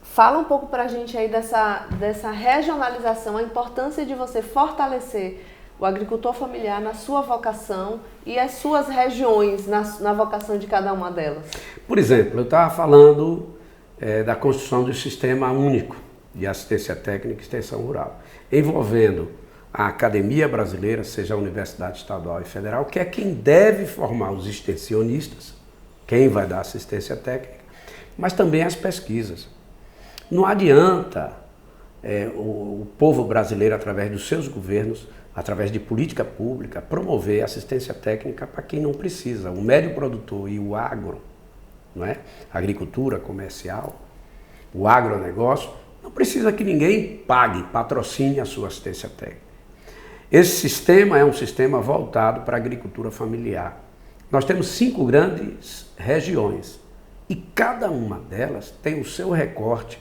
A: Fala um pouco para a gente aí dessa regionalização, a importância de você fortalecer o agricultor familiar na sua vocação e as suas regiões na vocação de cada uma delas?
B: Por exemplo, eu estava falando da construção do sistema único de assistência técnica e extensão rural, envolvendo a academia brasileira, seja a universidade estadual e federal, que é quem deve formar os extensionistas, quem vai dar assistência técnica, mas também as pesquisas. Não adianta o povo brasileiro, através dos seus governos, através de política pública, promover assistência técnica para quem não precisa. O médio produtor e o agro, não é? A agricultura comercial, o agronegócio, não precisa que ninguém patrocine a sua assistência técnica. Esse sistema é um sistema voltado para a agricultura familiar. Nós temos 5 grandes regiões e cada uma delas tem o seu recorte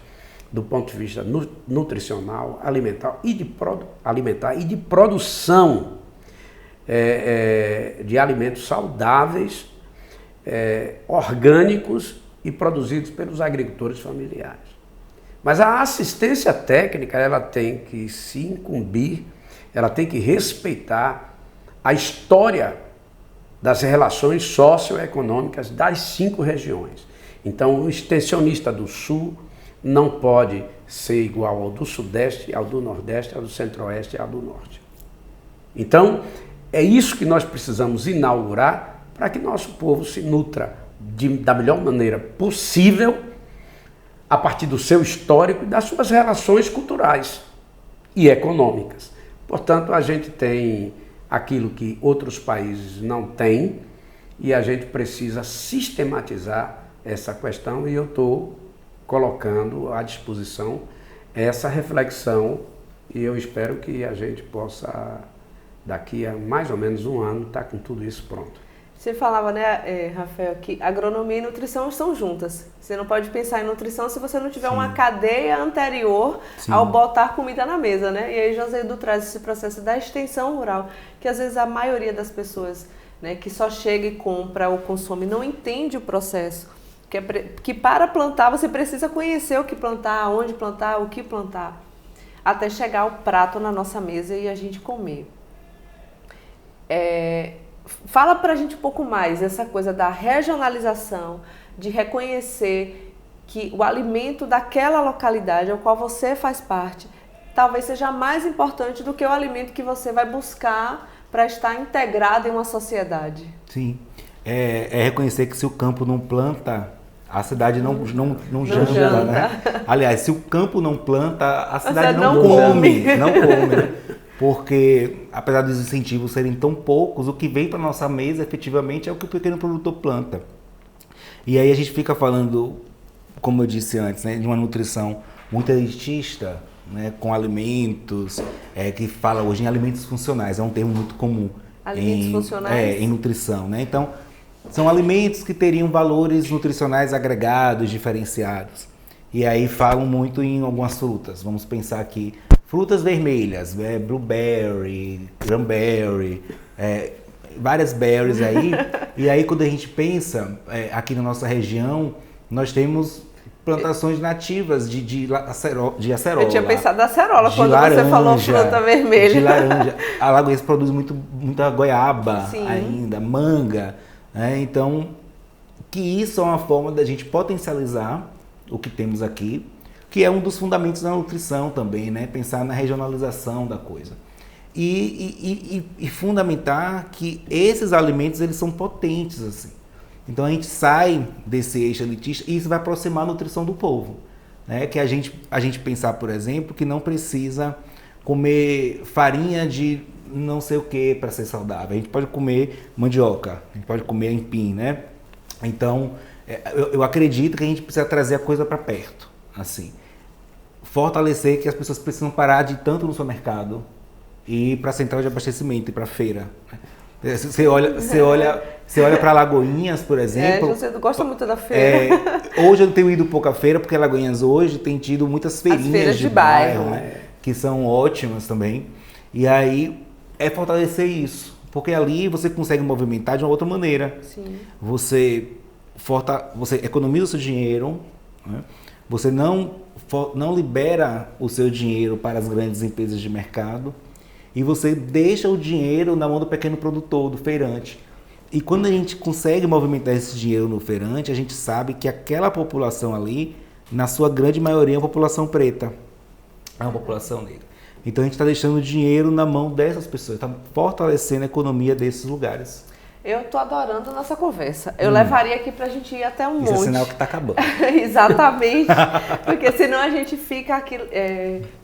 B: do ponto de vista nutricional, alimentar e de produção de alimentos saudáveis, orgânicos e produzidos pelos agricultores familiares. Mas a assistência técnica, ela tem que se incumbir, ela tem que respeitar a história das relações socioeconômicas das 5 regiões. Então, o extensionista do Sul não pode ser igual ao do Sudeste, ao do Nordeste, ao do Centro-Oeste e ao do Norte. Então, é isso que nós precisamos inaugurar para que nosso povo se nutra da melhor maneira possível a partir do seu histórico e das suas relações culturais e econômicas. Portanto, a gente tem aquilo que outros países não têm e a gente precisa sistematizar essa questão e eu estou colocando à disposição essa reflexão e eu espero que a gente possa, daqui a mais ou menos um ano, estar com tudo isso pronto.
A: Você falava, né, Rafael, que agronomia e nutrição estão juntas. Você não pode pensar em nutrição se você não tiver
C: Sim.
A: uma cadeia anterior
C: Sim.
A: ao botar comida na mesa, né? E aí Joséildo traz esse processo da extensão rural, que às vezes a maioria das pessoas, né, que só chega e compra ou consome não entende o processo. Que para plantar você precisa conhecer o que plantar, onde plantar, o que plantar, até chegar o prato na nossa mesa e a gente comer. Fala pra gente um pouco mais essa coisa da regionalização, de reconhecer que o alimento daquela localidade ao qual você faz parte talvez seja mais importante do que o alimento que você vai buscar para estar integrado em uma sociedade.
C: Sim. É reconhecer que se o campo não planta, a cidade não janta, né? Aliás, se o campo não planta, a cidade não come. Não come, né? Porque, apesar dos incentivos serem tão poucos, o que vem para nossa mesa, efetivamente, é o que o pequeno produtor planta. E aí a gente fica falando, como eu disse antes, né, de uma nutrição muito elitista, né, com alimentos, que fala hoje em alimentos funcionais, é um termo muito comum.
A: Alimentos funcionais?
C: Em nutrição, né? Então, são alimentos que teriam valores nutricionais agregados, diferenciados. E aí falam muito em algumas frutas. Vamos pensar aqui, frutas vermelhas, blueberry, cranberry, várias berries aí. E aí quando a gente pensa, aqui na nossa região, nós temos plantações nativas de acerola.
A: Eu tinha pensado na acerola quando
C: laranja,
A: você falou fruta vermelha.
C: De laranja. A Alagoense produz muita goiaba. Sim. Ainda, manga. Então, que isso é uma forma da gente potencializar o que temos aqui, que é um dos fundamentos da nutrição também, né? Pensar na regionalização da coisa. E fundamentar que esses alimentos, eles são potentes, assim. Então a gente sai desse eixo elitista e isso vai aproximar a nutrição do povo, né? Que a gente pensar, por exemplo, que não precisa comer farinha de não sei o que para ser saudável. A gente pode comer mandioca, a gente pode comer aipim, né? Então, eu acredito que a gente precisa trazer a coisa para perto, assim. Fortalecer que as pessoas precisam parar de ir tanto no supermercado e ir para a central de abastecimento e para a feira. Você olha para Lagoinhas, por exemplo.
A: Você gosta muito da feira.
C: Hoje eu tenho ido pouco à feira, porque Lagoinhas hoje tem tido muitas feirinhas de bairro, né? Que são ótimas também. E aí é fortalecer isso, porque ali você consegue movimentar de uma outra maneira.
A: Sim.
C: Você economiza o seu dinheiro, né? Você não libera o seu dinheiro para as grandes empresas de mercado. E você deixa o dinheiro na mão do pequeno produtor, do feirante. E quando a gente consegue movimentar esse dinheiro no feirante, a gente sabe que aquela população ali, na sua grande maioria, é uma população preta. É uma população negra. Então a gente está deixando o dinheiro na mão dessas pessoas, está fortalecendo a economia desses lugares.
A: Eu estou adorando a nossa conversa. Eu levaria aqui para a gente ir até um monte.
C: Isso é sinal que está acabando.
A: Exatamente, porque senão a gente fica aqui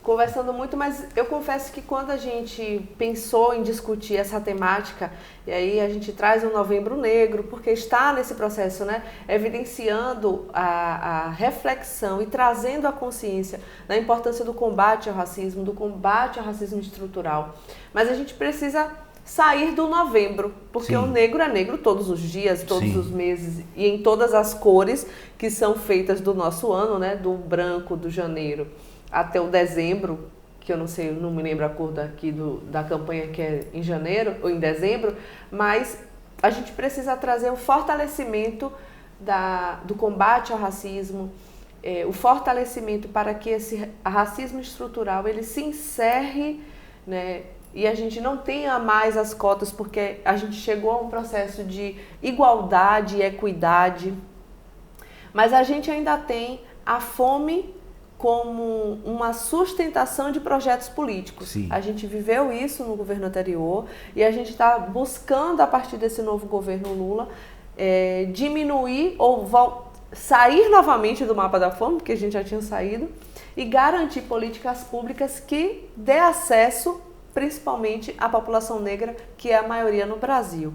A: conversando muito, mas eu confesso que quando a gente pensou em discutir essa temática, e aí a gente traz o Novembro Negro, porque está nesse processo, né, evidenciando a reflexão e trazendo a consciência da importância do combate ao racismo estrutural. Mas a gente precisa sair do novembro, porque o negro é negro todos os dias, todos os meses e em todas as cores que são feitas do nosso ano, né? Do branco, do janeiro até o dezembro, que eu não sei, não me lembro a cor daqui da campanha que é em janeiro ou em dezembro, mas a gente precisa trazer o fortalecimento do combate ao racismo, o fortalecimento para que esse racismo estrutural ele se encerre, né? E a gente não tenha mais as cotas, porque a gente chegou a um processo de igualdade e equidade, mas a gente ainda tem a fome como uma sustentação de projetos políticos.
C: Sim.
A: A gente viveu isso no governo anterior e a gente está buscando, a partir desse novo governo Lula, diminuir ou sair novamente do mapa da fome, porque a gente já tinha saído, e garantir políticas públicas que dê acesso principalmente a população negra, que é a maioria no Brasil.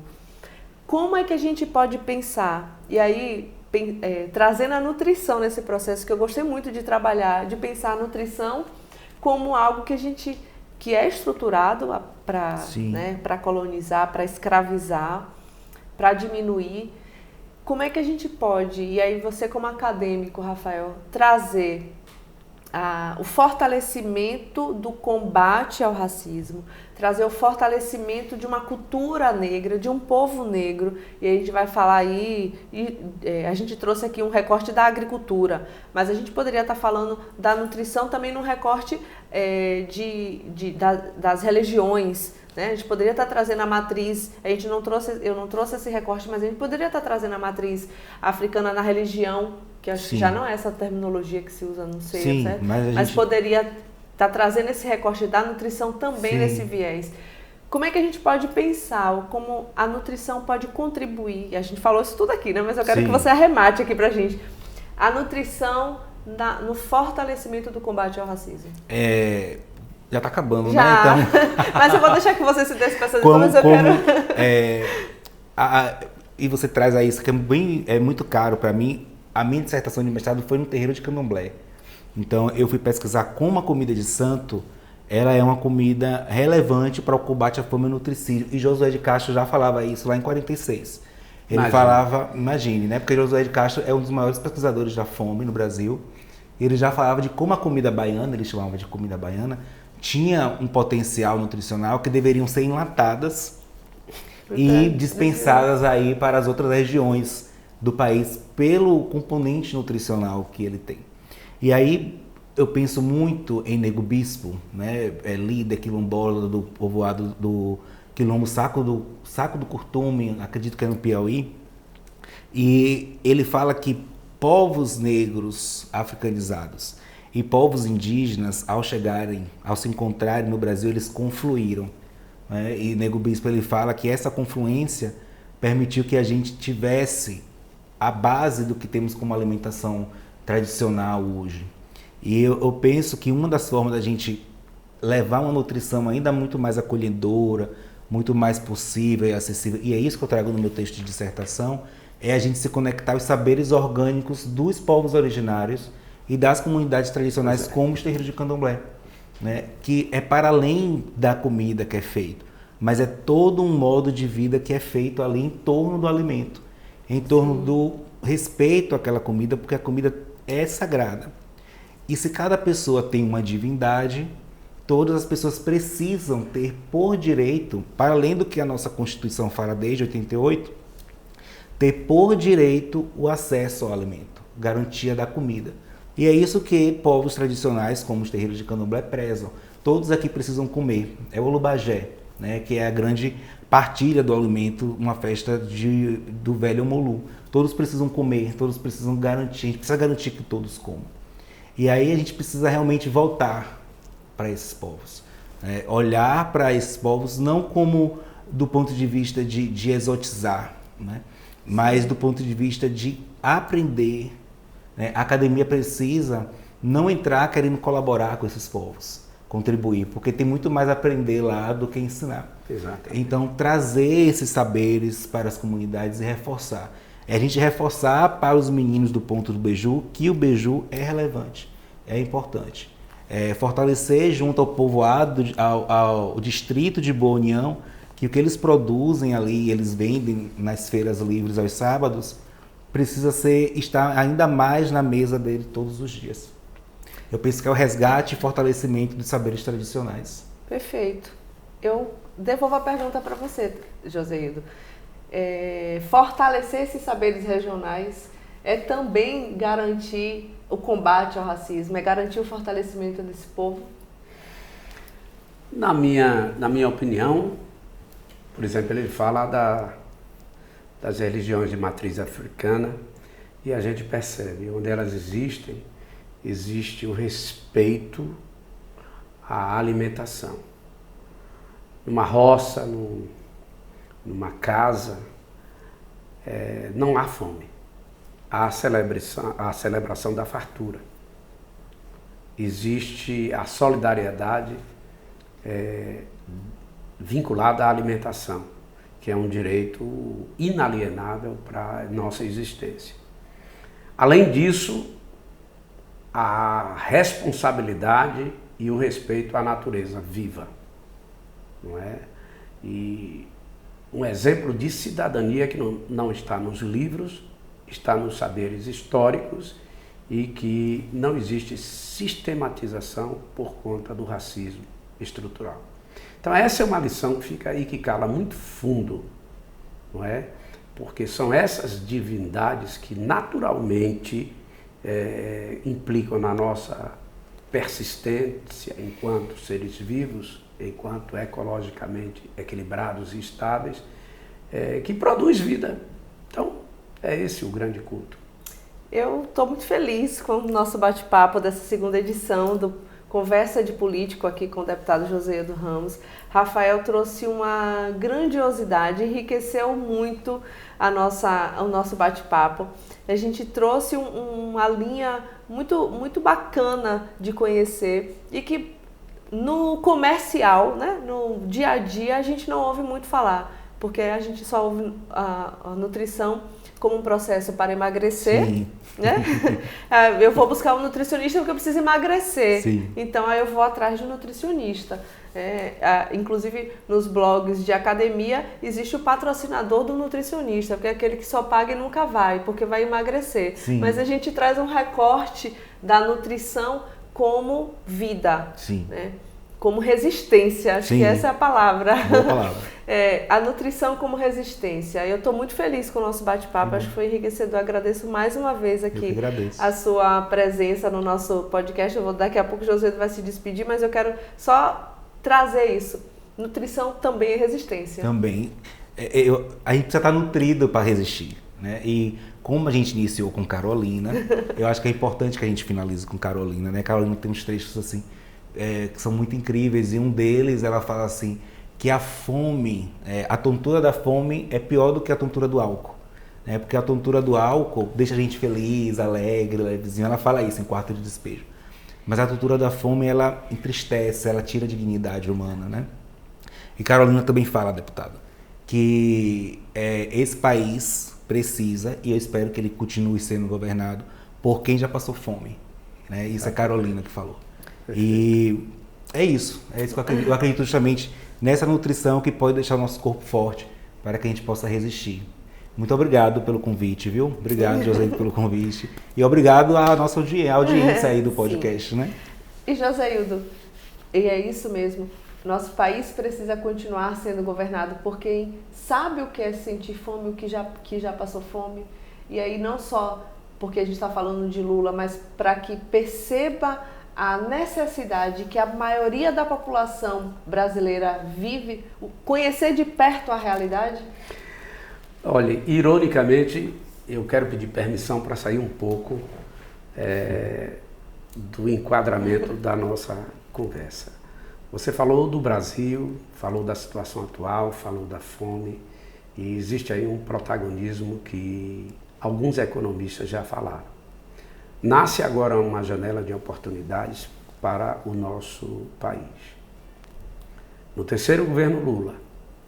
A: Como é que a gente pode pensar, e aí trazendo a nutrição nesse processo, que eu gostei muito de trabalhar, de pensar a nutrição como algo que é estruturado para colonizar, para escravizar, para diminuir. Como é que a gente pode, e aí você como acadêmico, Rafael, trazer o fortalecimento do combate ao racismo, trazer o fortalecimento de uma cultura negra, de um povo negro, e a gente vai falar aí, a gente trouxe aqui um recorte da agricultura, mas a gente poderia estar falando da nutrição também num recorte das religiões, né? A gente poderia estar trazendo a matriz, eu não trouxe esse recorte, mas a gente poderia estar trazendo a matriz africana na religião, que acho que já não é essa terminologia que se usa, não sei, certo? Mas poderia estar trazendo esse recorte da nutrição também nesse viés. Como é que a gente pode pensar, como a nutrição pode contribuir? A gente falou isso tudo aqui, né? Mas eu quero que você arremate aqui pra gente. A nutrição no fortalecimento do combate ao racismo.
C: Já está acabando,
A: já,
C: né? Então...
A: Mas eu vou deixar que você se despeça depois, mas eu quero...
C: E você traz aí isso que é muito caro para mim. A minha dissertação de mestrado foi no terreiro de Candomblé. Então eu fui pesquisar como a comida de santo ela é uma comida relevante para o combate à fome e ao nutricídio. E Josué de Castro já falava isso lá em 46. Ele falava, imagine, né? Porque Josué de Castro é um dos maiores pesquisadores da fome no Brasil. Ele já falava de como a comida baiana, ele chamava de comida baiana, tinha um potencial nutricional que deveriam ser enlatadas e dispensadas aí para as outras regiões do país pelo componente nutricional que ele tem. E aí eu penso muito em Nego Bispo, né? Líder quilombola do povoado do Quilombo Saco do Curtume, acredito que é no Piauí. E ele fala que povos negros africanizados e povos indígenas, ao se encontrarem no Brasil, eles confluíram, né? E Nego Bispo ele fala que essa confluência permitiu que a gente tivesse a base do que temos como alimentação tradicional hoje. E eu penso que uma das formas da gente levar uma nutrição ainda muito mais acolhedora, muito mais possível e acessível, e é isso que eu trago no meu texto de dissertação, é a gente se conectar aos saberes orgânicos dos povos originários e das comunidades tradicionais, como os terreiros de Candomblé, né? Que é para além da comida que é feito, mas é todo um modo de vida que é feito ali em torno do alimento, em torno do respeito àquela comida, porque a comida é sagrada. E se cada pessoa tem uma divindade, todas as pessoas precisam ter por direito, para além do que a nossa Constituição fala desde 88, ter por direito o acesso ao alimento, garantia da comida. E é isso que povos tradicionais, como os terreiros de Candomblé, prezam. todos aqui precisam comer. É o Olubajé, né, que é a grande partilha do alimento, uma festa do velho Omolu. Todos precisam comer, todos precisam garantir, a gente precisa garantir que todos comam. E aí a gente precisa realmente voltar para esses povos. Olhar para esses povos não como do ponto de vista de exotizar, né? Mas do ponto de vista de aprender. Né? A academia precisa não entrar querendo colaborar com esses povos, contribuir, porque tem muito mais a aprender lá do que ensinar.
B: Exato.
C: Então, trazer esses saberes para as comunidades e reforçar. É a gente reforçar para os meninos do ponto do Beju que o Beju é relevante, é importante. Fortalecer junto ao povoado, ao distrito de Boa União, que o que eles produzem ali, eles vendem nas feiras livres aos sábados, precisa estar ainda mais na mesa dele todos os dias. Eu penso que é o resgate e fortalecimento dos saberes tradicionais.
A: Perfeito. Eu devolvo a pergunta para você, Joséildo. Fortalecer esses saberes regionais é também garantir o combate ao racismo, é garantir o fortalecimento desse povo?
B: Na minha opinião, por exemplo, ele fala das religiões de matriz africana e a gente percebe, onde elas existem, existe o respeito à alimentação. Numa roça, numa casa, não há fome. Há a celebração da fartura. Existe a solidariedade vinculada à alimentação, que é um direito inalienável para a nossa existência. Além disso, a responsabilidade e o respeito à natureza viva, não é? E um exemplo de cidadania que não está nos livros, está nos saberes históricos e que não existe sistematização por conta do racismo estrutural. Então essa é uma lição que fica aí, que cala muito fundo, não é? Porque são essas divindades que naturalmente implicam na nossa persistência enquanto seres vivos, enquanto ecologicamente equilibrados e estáveis, que produz vida. Então, é esse o grande culto.
A: Eu estou muito feliz com o nosso bate-papo dessa segunda edição do Conversa de Político aqui com o deputado Joséildo Ramos. Rafael trouxe uma grandiosidade, enriqueceu muito o nosso bate-papo. A gente trouxe uma linha muito, muito bacana de conhecer e que no comercial, né, no dia a dia, a gente não ouve muito falar, porque a gente só ouve a nutrição como um processo para emagrecer,
C: Sim.
A: Né? Eu vou buscar um nutricionista porque eu preciso emagrecer.
C: Sim.
A: Então aí eu vou atrás de um nutricionista. Inclusive nos blogs de academia existe o patrocinador do nutricionista, que é aquele que só paga e nunca vai, porque vai emagrecer.
C: Sim.
A: Mas a gente traz um recorte da nutrição como vida,
C: Sim.
A: né? Como resistência, acho
C: Sim.
A: que essa é a palavra.
C: Boa palavra.
A: A nutrição como resistência. Eu estou muito feliz com o nosso bate-papo, acho que foi enriquecedor. Agradeço mais uma vez aqui a sua presença no nosso podcast. Daqui a pouco o Joséildo vai se despedir, mas eu quero só trazer isso. Nutrição também é resistência.
C: Também. A gente precisa estar nutrido para resistir, né? E como a gente iniciou com Carolina, eu acho que é importante que a gente finalize com Carolina, né? Carolina tem uns trechos assim que são muito incríveis, e um deles ela fala assim que a fome, a tontura da fome é pior do que a tontura do álcool, né? Porque a tontura do álcool deixa a gente feliz, alegre, levezinho, ela fala isso em Quarto de Despejo. Mas a tontura da fome, ela entristece, ela tira a dignidade humana, né? E Carolina também fala, deputada, que esse país precisa, e eu espero que ele continue sendo governado por quem já passou fome, né? Isso é Carolina que falou. E é isso que eu acredito. Eu acredito justamente nessa nutrição que pode deixar o nosso corpo forte para que a gente possa resistir. Muito obrigado pelo convite, viu? Obrigado, Joséildo, pelo convite. E obrigado à nossa audiência aí do podcast,
A: Sim.
C: né?
A: E Joséildo, e é isso mesmo. Nosso país precisa continuar sendo governado por quem sabe o que é sentir fome, o que já passou fome. E aí não só porque a gente está falando de Lula, mas para que perceba a necessidade que a maioria da população brasileira vive, conhecer de perto a realidade?
B: Olha, ironicamente, eu quero pedir permissão para sair um pouco do enquadramento da nossa conversa. Você falou do Brasil, falou da situação atual, falou da fome, e existe aí um protagonismo que alguns economistas já falaram. Nasce agora uma janela de oportunidades para o nosso país. No terceiro governo Lula,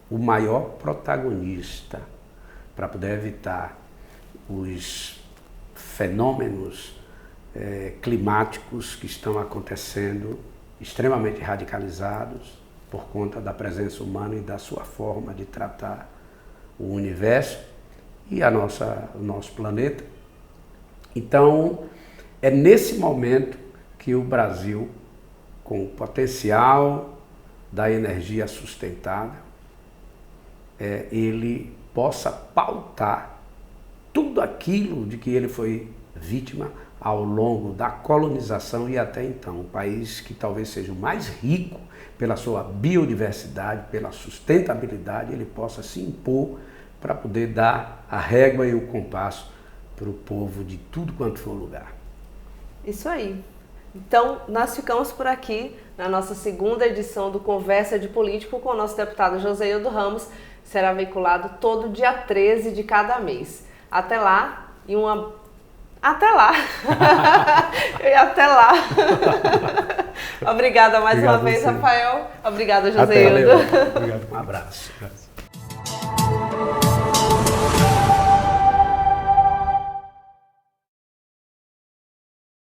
B: o maior protagonista para poder evitar os fenômenos climáticos que estão acontecendo, extremamente radicalizados por conta da presença humana e da sua forma de tratar o universo e o nosso planeta. Então, é nesse momento que o Brasil, com o potencial da energia sustentável, ele possa pautar tudo aquilo de que ele foi vítima ao longo da colonização e até então. Um país que talvez seja o mais rico pela sua biodiversidade, pela sustentabilidade, ele possa se impor para poder dar a régua e o compasso para o povo de tudo quanto for lugar.
A: Isso aí. Então, nós ficamos por aqui na nossa segunda edição do Conversa de Político com o nosso deputado Joséildo Ramos. Será veiculado todo dia 13 de cada mês. Até lá e Até lá! E até lá! Obrigada mais uma vez, Rafael. Obrigada, Joséildo.
B: Um abraço.